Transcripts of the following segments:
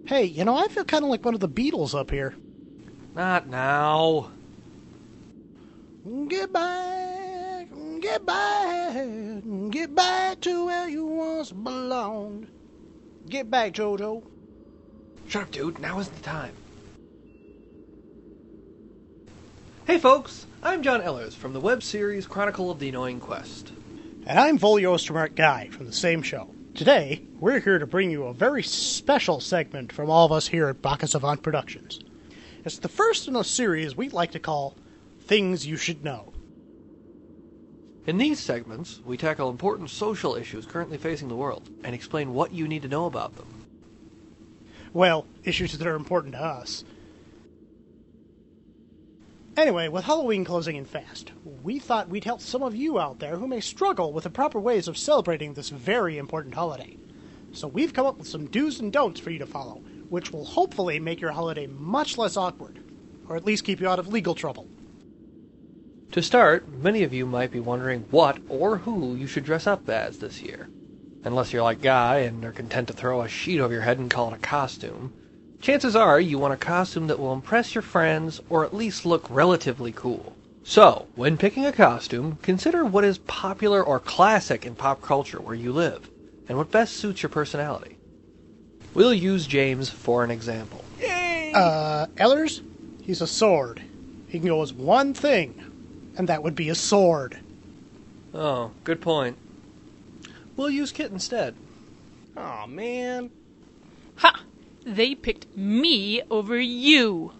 Hey, I feel kind of like one of the Beatles up here. Not now. Get back, get back, get back to where you once belonged. Get back, Jojo. Shut up, dude. Now isn't the time. Hey, folks. I'm John Ehlers from the web series Chronicle of the Annoying Quest. And I'm Volio Smart Guy from the same show. Today, we're here to bring you a very special segment from all of us here at Bacchus Savant Productions. It's the first in a series we'd like to call Things You Should Know. In these segments, we tackle important social issues currently facing the world and explain what you need to know about them. Well, issues that are important to us. Anyway, with Halloween closing in fast, we thought we'd help some of you out there who may struggle with the proper ways of celebrating this very important holiday. So we've come up with some do's and don'ts for you to follow, which will hopefully make your holiday much less awkward, or at least keep you out of legal trouble. To start, many of you might be wondering what or who you should dress up as this year. Unless you're like Guy and are content to throw a sheet over your head and call it a costume, chances are you want a costume that will impress your friends or at least look relatively cool. So, when picking a costume, consider what is popular or classic in pop culture where you live, and what best suits your personality. We'll use James for an example. Yay! Ehlers? He's a sword. He can go as one thing, and that would be a sword. Oh, good point. We'll use Kit instead. Aw, man. Ha! They picked me over you.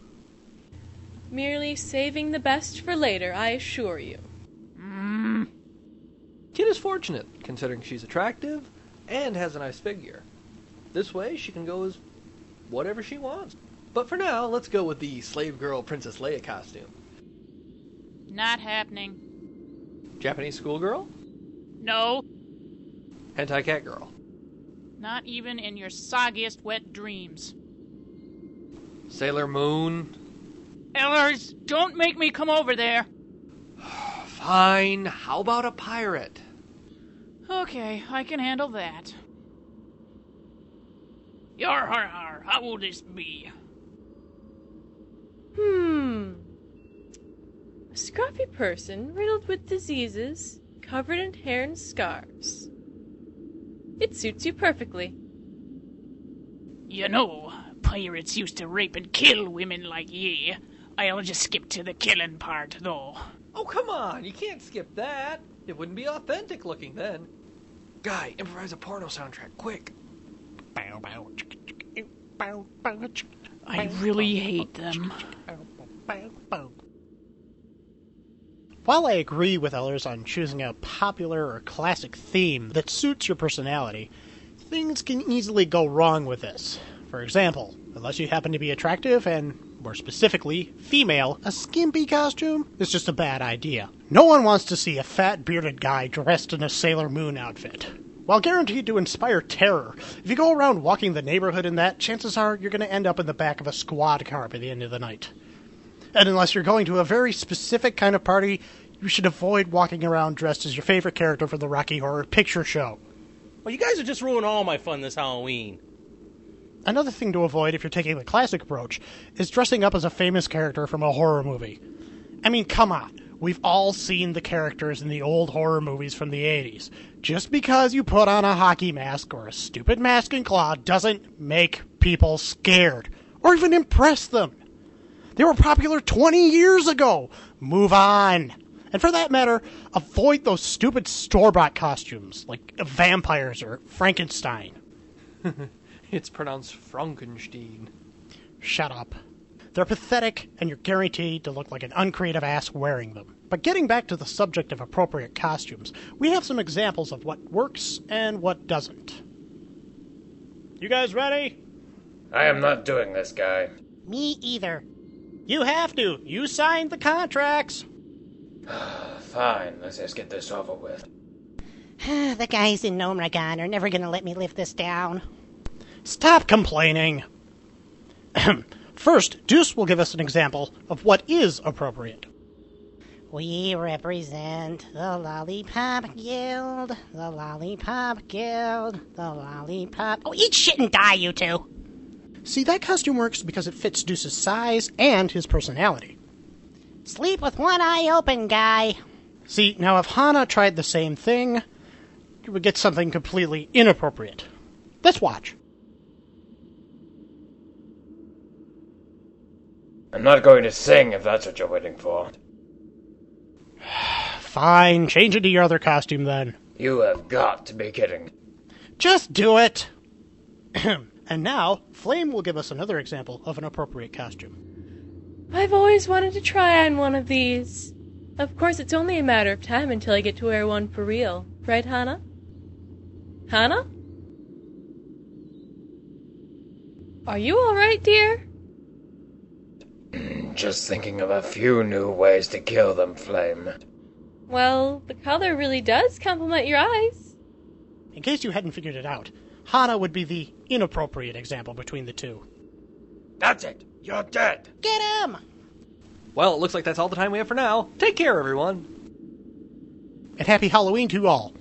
Merely saving the best for later, I assure you. Kit is fortunate, considering she's attractive and has a nice figure. This way, she can go as whatever she wants. But for now, let's go with the slave girl Princess Leia costume. Not happening. Japanese schoolgirl? No, Hentai cat girl? not even in your soggiest wet dreams. Sailor Moon? Ehlers, don't make me come over there. Fine, how about a pirate? Okay, I can handle that. Yar har har, how will this be? A scruffy person riddled with diseases, covered in hair and scars. It suits you perfectly. You know, pirates used to rape and kill women like ye. I'll just skip to the killing part, though. Oh, come on, you can't skip that. It wouldn't be authentic looking then. Guy, improvise a porno soundtrack, quick. I really hate them. While I agree with Ehlers on choosing a popular or classic theme that suits your personality, things can easily go wrong with this. For example, unless you happen to be attractive and, more specifically, female, a skimpy costume is just a bad idea. No one wants to see a fat, bearded guy dressed in a Sailor Moon outfit. While guaranteed to inspire terror, if you go around walking the neighborhood in that, chances are you're going to end up in the back of a squad car by the end of the night. And unless you're going to a very specific kind of party, you should avoid walking around dressed as your favorite character from the Rocky Horror Picture Show. Well, you guys are just ruining all my fun this Halloween. Another thing to avoid if you're taking the classic approach is dressing up as a famous character from a horror movie. I mean, come on. We've all seen the characters in the old horror movies from the 80s. Just because you put on a hockey mask or a stupid mask and claw doesn't make people scared or even impress them. They were popular 20 years ago. Move on. And for that matter, avoid those stupid store-bought costumes, like vampires or Frankenstein. It's pronounced Frankenstein. Shut up. They're pathetic, and you're guaranteed to look like an uncreative ass wearing them. But getting back to the subject of appropriate costumes, we have some examples of what works and what doesn't. You guys ready? I am not doing this, Guy. Me either. You have to. You signed the contracts. Fine, let's just get this over with. The guys in Nomragon are never going to let me live this down. Stop complaining. First, Deuce will give us an example of what is appropriate. We represent the Lollipop Guild, the Lollipop Guild, the Lollipop... Oh, eat shit and die, you two! See, that costume works because it fits Deuce's size and his personality. Sleep with one eye open, guy. See, now if Hana tried the same thing, you would get something completely inappropriate. Let's watch. I'm not going to sing if that's what you're waiting for. Fine, change into your other costume then. You have got to be kidding. Just do it! And now, Flame will give us another example of an appropriate costume. I've always wanted to try on one of these. Of course, it's only a matter of time until I get to wear one for real. Right, Hana? Hana? Are you alright, dear? Just thinking of a few new ways to kill them, Flame. Well, the color really does complement your eyes. In case you hadn't figured it out, Hana would be the inappropriate example between the two. That's it! You're dead! Get him! Well, it looks like that's all the time we have for now. Take care, everyone. And happy Halloween to all.